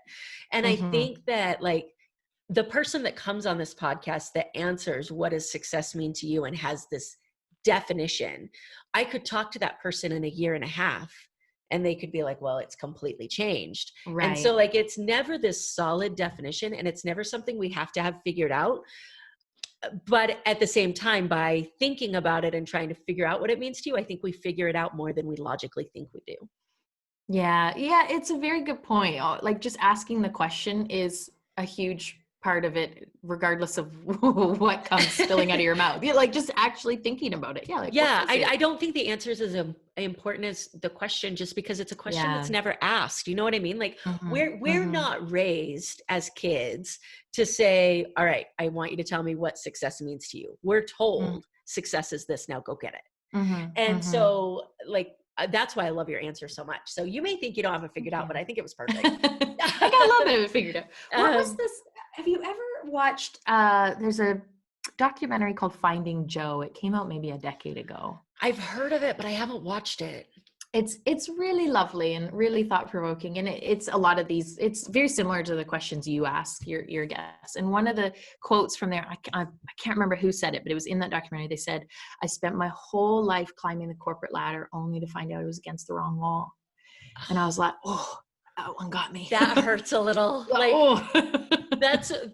And I think that like the person that comes on this podcast that answers what does success mean to you and has this definition, I could talk to that person in a year and a half and they could be like, well, it's completely changed. Right. And so like, it's never this solid definition and it's never something we have to have figured out. But at the same time, by thinking about it and trying to figure out what it means to you, I think we figure it out more than we logically think we do. Yeah, it's a very good point. Like just asking the question is a huge part of it, regardless of what comes spilling out of your mouth. Yeah, like just actually thinking about it. Yeah, like, I don't think the answer is as important as the question, just because it's a question that's never asked. You know what I mean? Like we're not raised as kids to say, all right, I want you to tell me what success means to you. We're told success is this, now go get it. And so like, that's why I love your answer so much. So you may think you don't have it figured out, but I think it was perfect. I got a little bit of it figured out. What was this? Have you ever watched, there's a documentary called Finding Joe. It came out maybe a decade ago. I've heard of it, but I haven't watched it. It's really lovely and really thought-provoking. And it's a lot of these, it's very similar to the questions you ask your guests. And one of the quotes from there, I can't remember who said it, but it was in that documentary. They said, I spent my whole life climbing the corporate ladder only to find out it was against the wrong wall. And I was like, oh, that one got me. That hurts a little. Like,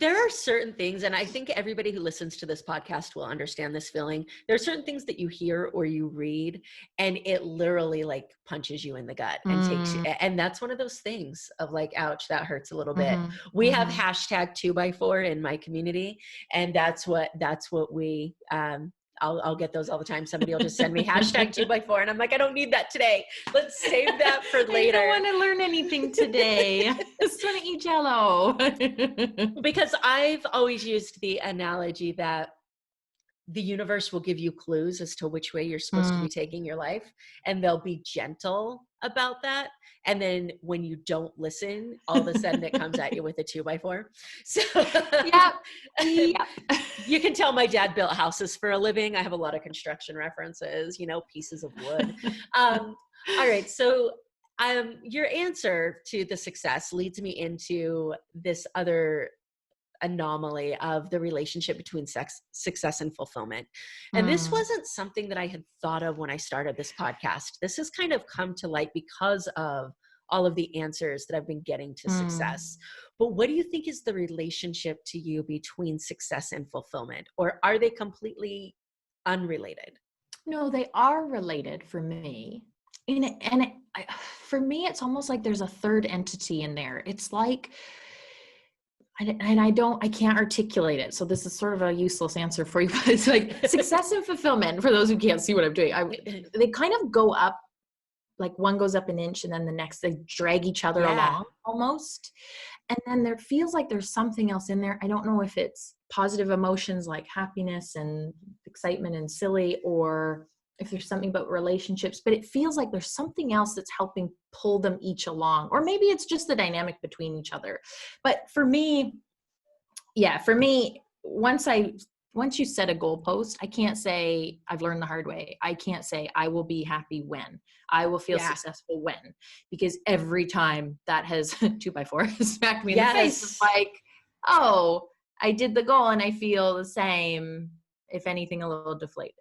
there are certain things, and I think everybody who listens to this podcast will understand this feeling. There are certain things that you hear or you read, and it literally like punches you in the gut and takes you. And that's one of those things of like, ouch, that hurts a little bit. We have hashtag 2x4 in my community, and that's what we, I'll get those all the time. Somebody will just send me hashtag 2x4 and I'm like, I don't need that today. Let's save that for later. I don't want to learn anything today. I just want to eat Jell-O. Because I've always used the analogy that the universe will give you clues as to which way you're supposed to be taking your life, and they'll be gentle about that. And then when you don't listen, all of a sudden it comes at you with a 2x4. So Yep. Yep. you can tell my dad built houses for a living. I have a lot of construction references, pieces of wood. All right. So your answer to the success leads me into this other anomaly of the relationship between success and fulfillment. And this wasn't something that I had thought of when I started this podcast. This has kind of come to light because of all of the answers that I've been getting to success. But what do you think is the relationship to you between success and fulfillment? Or are they completely unrelated? No, they are related for me. For me, it's almost like there's a third entity in there. It's like, I can't articulate it. So this is sort of a useless answer for you, but it's like success and fulfillment, for those who can't see what I'm doing. They kind of go up, like one goes up an inch and then the next, they drag each other along almost. And then there feels like there's something else in there. I don't know if it's positive emotions like happiness and excitement and silly, or if there's something about relationships, but it feels like there's something else that's helping pull them each along. Or maybe it's just the dynamic between each other. But for me, once you set a goalpost, I can't say I've learned the hard way. I can't say I will be happy when. I will feel successful when. Because every time that has 2x4 smacked me in the face, it's like, oh, I did the goal and I feel the same, if anything, a little deflated.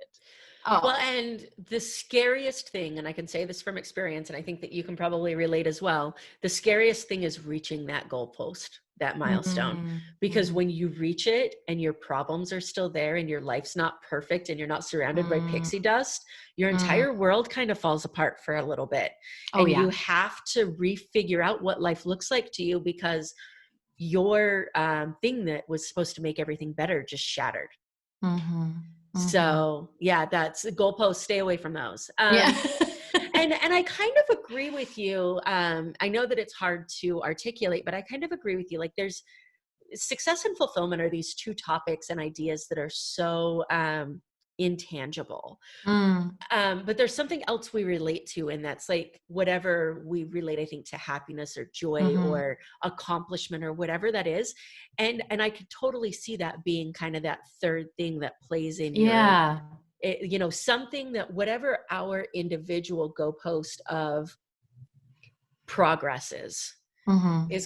Oh. Well, and the scariest thing, and I can say this from experience, and I think that you can probably relate as well, the scariest thing is reaching that goalpost, that milestone. Because when you reach it and your problems are still there and your life's not perfect and you're not surrounded by pixie dust, your entire world kind of falls apart for a little bit. And you have to refigure out what life looks like to you, because your thing that was supposed to make everything better just shattered. So that's the goalpost. Stay away from those. And I kind of agree with you. I know that it's hard to articulate, but I kind of agree with you. Like, there's success and fulfillment are these two topics and ideas that are so intangible. But there's something else we relate to, and that's like whatever we relate, I think, to happiness or joy or accomplishment or whatever that is. And I could totally see that being kind of that third thing that plays in your, something that whatever our individual goalpost of progress is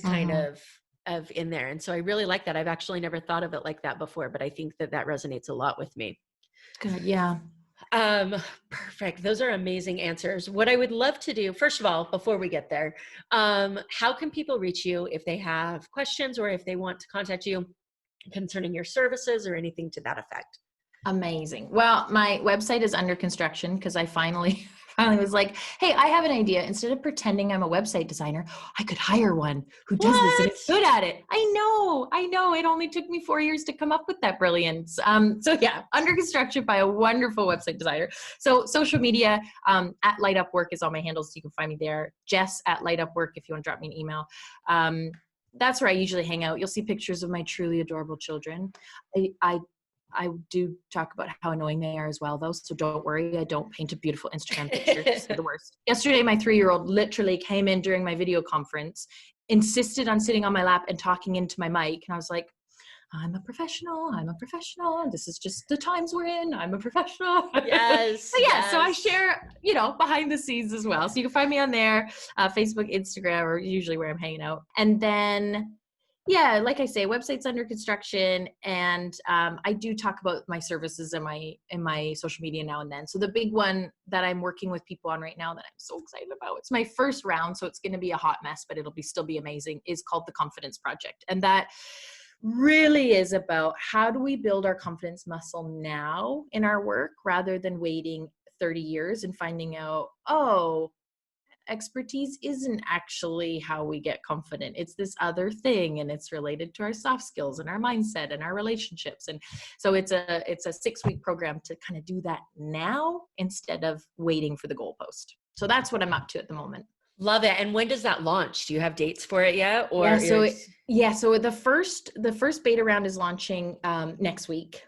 kind of in there. And so I really like that. I've actually never thought of it like that before, but I think that resonates a lot with me. Good. Yeah. Perfect. Those are amazing answers. What I would love to do, first of all, before we get there, how can people reach you if they have questions or if they want to contact you concerning your services or anything to that effect? Amazing. Well, my website is under construction because I finally was like, hey, I have an idea. Instead of pretending I'm a website designer, I could hire one who does this and is good at it. I know. It only took me 4 years to come up with that brilliance. Under construction by a wonderful website designer. So social media, at Light Up Work is all my handles. So you can find me there. Jess at Light Up Work if you want to drop me an email. That's where I usually hang out. You'll see pictures of my truly adorable children. I do talk about how annoying they are as well, though. So don't worry. I don't paint a beautiful Instagram picture. It's the worst. Yesterday, my 3-year-old literally came in during my video conference, insisted on sitting on my lap and talking into my mic. And I was like, I'm a professional. This is just the times we're in. I'm a professional. Yes. So I share, behind the scenes as well. So you can find me on there, Facebook, Instagram, or usually where I'm hanging out. And then, like I say, website's under construction, and I do talk about my services in my social media now and then. So the big one that I'm working with people on right now that I'm so excited about, it's my first round, so it's going to be a hot mess, but it'll still be amazing, is called the Confidence Project. And that really is about how do we build our confidence muscle now in our work rather than waiting 30 years and finding out, expertise isn't actually how we get confident. It's this other thing, and it's related to our soft skills and our mindset and our relationships. And so it's a 6-week program to kind of do that now instead of waiting for the goalpost. So that's what I'm up to at the moment. Love it. And when does that launch? Do you have dates for it yet? Or so the first beta round is launching next week.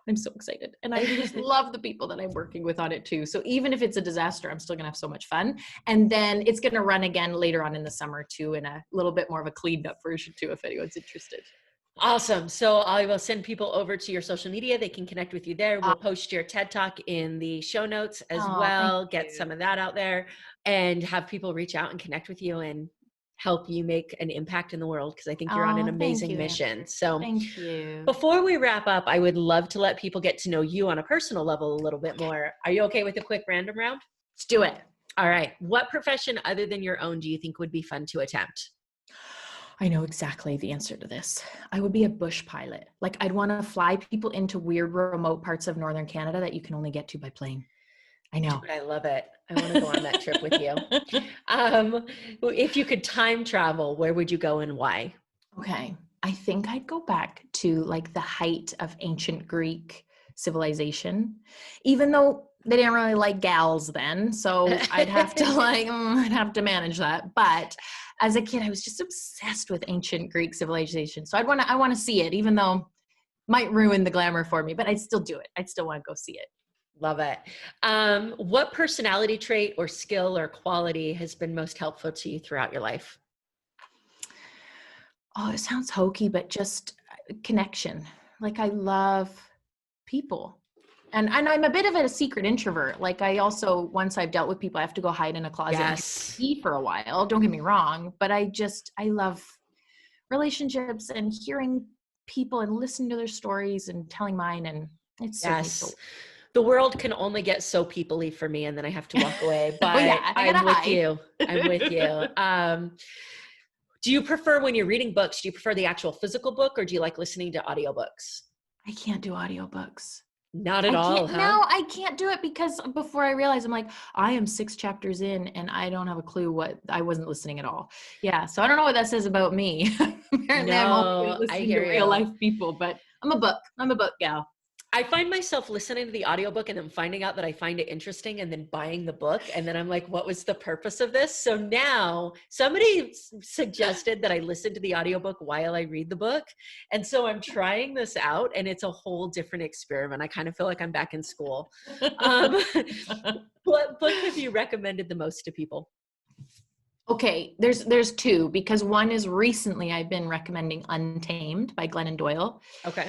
I'm so excited. And I just love the people that I'm working with on it too. So even if it's a disaster, I'm still going to have so much fun. And then it's going to run again later on in the summer too, in a little bit more of a cleaned up version too, if anyone's interested. Awesome. So I will send people over to your social media. They can connect with you there. We'll post your TED Talk in the show notes as well. Get some of that out there and have people reach out and connect with you and help you make an impact in the world, because I think you're on an amazing mission. So thank you. Before we wrap up, I would love to let people get to know you on a personal level a little bit more. Are you okay with a quick random round? Let's do it. All right. What profession other than your own do you think would be fun to attempt? I know exactly the answer to this. I would be a bush pilot. Like, I'd want to fly people into weird remote parts of northern Canada that you can only get to by plane. I know. Dude, I love it. I want to go on that trip with you. If you could time travel, where would you go and why? Okay. I think I'd go back to like the height of ancient Greek civilization, even though they didn't really like gals then. So I'd have to I'd have to manage that. But as a kid, I was just obsessed with ancient Greek civilization. So I want to see it, even though it might ruin the glamour for me, but I'd still do it. I'd still want to go see it. Love it. What personality trait or skill or quality has been most helpful to you throughout your life? Oh, it sounds hokey, but just connection. Like, I love people. And I'm a bit of a secret introvert. Like, I also, once I've dealt with people, I have to go hide in a closet and pee for a while. Don't get me wrong, but I love relationships and hearing people and listening to their stories and telling mine. And it's so cool. The world can only get so people-y for me, and then I have to walk away. But I'm with you. I'm with you. Do you prefer, when you're reading books, do you prefer the actual physical book, or do you like listening to audiobooks? I can't do audiobooks. Not at all, huh? No, I can't do it, because before I realized, I'm like, I am 6 chapters in and I don't have a clue I wasn't listening at all. Yeah. So I don't know what that says about me. Apparently I'm only listening to real life people, but I'm a book gal. I find myself listening to the audiobook and then finding out that I find it interesting and then buying the book. And then I'm like, what was the purpose of this? So now somebody suggested that I listen to the audiobook while I read the book. And so I'm trying this out, and it's a whole different experiment. I kind of feel like I'm back in school. What book have you recommended the most to people? Okay, there's 2, because one is recently I've been recommending Untamed by Glennon Doyle. Okay.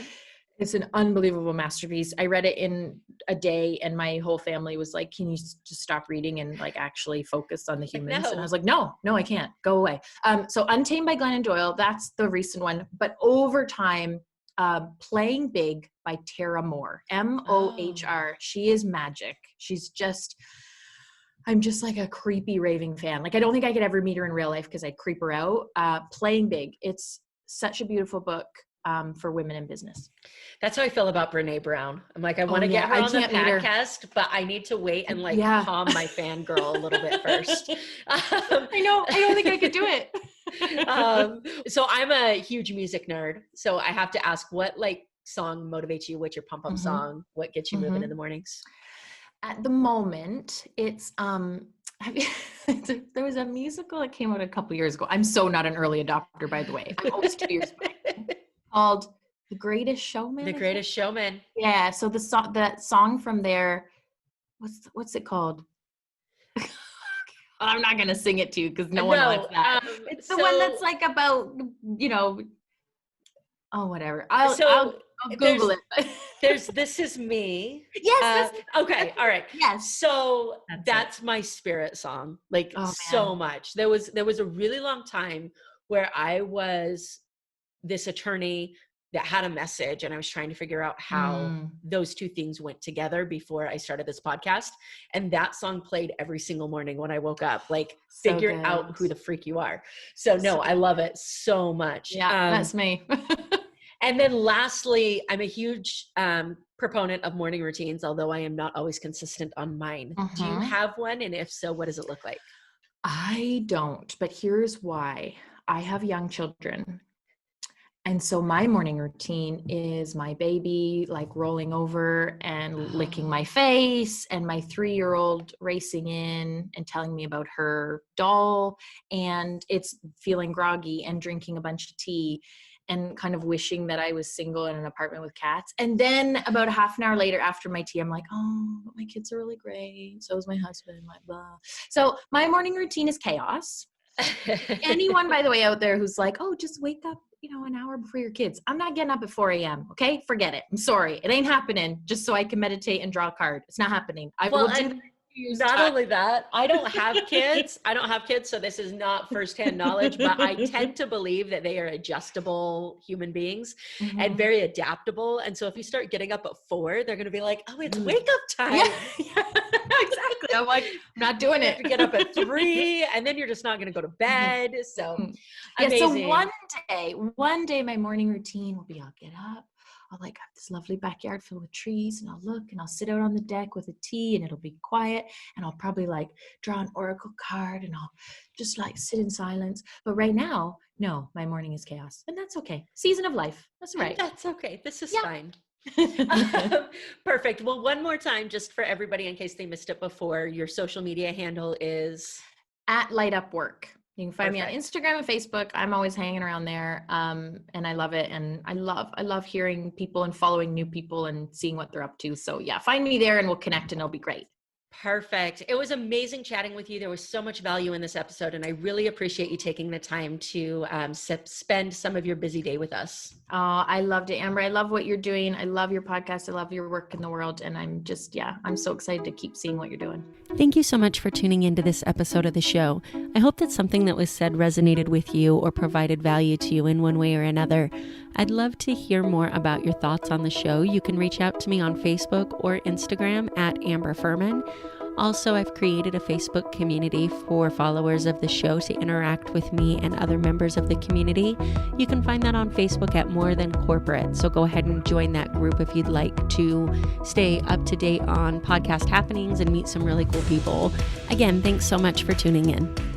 It's an unbelievable masterpiece. I read it in a day, and my whole family was like, can you just stop reading and like actually focus on the humans? No. And I was like, no, I can't. Go away. So Untamed by Glennon Doyle, that's the recent one. But over time, Playing Big by Tara Mohr, Mohr. She is magic. I'm just like a creepy raving fan. Like, I don't think I could ever meet her in real life because I'd creep her out. Playing Big. It's such a beautiful book for women in business. That's how I feel about Brene Brown. I'm like, I want to get her on the podcast, but I need to wait and calm my fangirl a little bit first. I know. I don't think I could do it. So I'm a huge music nerd. So I have to ask, what song motivates you? What's your pump up song? What gets you moving in the mornings? At the moment, it's there was a musical that came out a couple years ago. I'm so not an early adopter, by the way. I'm always 2 years behind. Called The Greatest Showman. The Greatest Showman. Yeah. So that song from there, what's it called? I'm not gonna sing it to you because no one wants that. It's the one that's like about, whatever. I'll Google it. There's This Is Me. Yes. Okay. All right. Yes. So that's my spirit song. So much. There was a really long time where I was this attorney that had a message, and I was trying to figure out how those two things went together before I started this podcast. And that song played every single morning when I woke up, figure out who the freak you are. So I love it so much. Yeah, that's me. And then lastly, I'm a huge proponent of morning routines, although I am not always consistent on mine. Do you have one? And if so, what does it look like? I don't, but here's why. I have young children. And so my morning routine is my baby rolling over and licking my face, and my 3-year-old racing in and telling me about her doll, and it's feeling groggy and drinking a bunch of tea. and kind of wishing that I was single in an apartment with cats. And then about a half an hour later after my tea, I'm like, oh, but my kids are really great. So is my husband, my blah. So my morning routine is chaos. Anyone, by the way, out there who's like, oh, just wake up, an hour before your kids. I'm not getting up at 4 a.m. Okay. Forget it. I'm sorry. It ain't happening just so I can meditate and draw a card. It's not happening. Not only that, I don't have kids. So this is not firsthand knowledge, but I tend to believe that they are adjustable human beings and very adaptable. And so if you start getting up at 4, they're going to be like, oh, it's wake up time. Yeah, exactly. I'm like, I'm not doing it. You get up at 3 and then you're just not going to go to bed. So amazing. So one day my morning routine will be, I'll get up. I'll have this lovely backyard filled with trees, and I'll look and I'll sit out on the deck with a tea, and it'll be quiet, and I'll probably draw an oracle card, and I'll just sit in silence. But right now, no, my morning is chaos, and that's okay. Season of life. That's right. That's okay. This is fine. Perfect. Well, one more time, just for everybody in case they missed it before, your social media handle is at Light Up Work. You can find me on Instagram and Facebook. I'm always hanging around there. And I love it. And I love hearing people and following new people and seeing what they're up to. So yeah, find me there and we'll connect and it'll be great. Perfect. It was amazing chatting with you. There was so much value in this episode, and I really appreciate you taking the time to spend some of your busy day with us. I loved it, Amber. I love what you're doing. I love your podcast. I love your work in the world. And I'm so excited to keep seeing what you're doing. Thank you so much for tuning into this episode of the show. I hope that something that was said resonated with you or provided value to you in one way or another. I'd love to hear more about your thoughts on the show. You can reach out to me on Facebook or Instagram at Amber Fuhriman. Also, I've created a Facebook community for followers of the show to interact with me and other members of the community. You can find that on Facebook at More Than Corporate. So go ahead and join that group if you'd like to stay up to date on podcast happenings and meet some really cool people. Again, thanks so much for tuning in.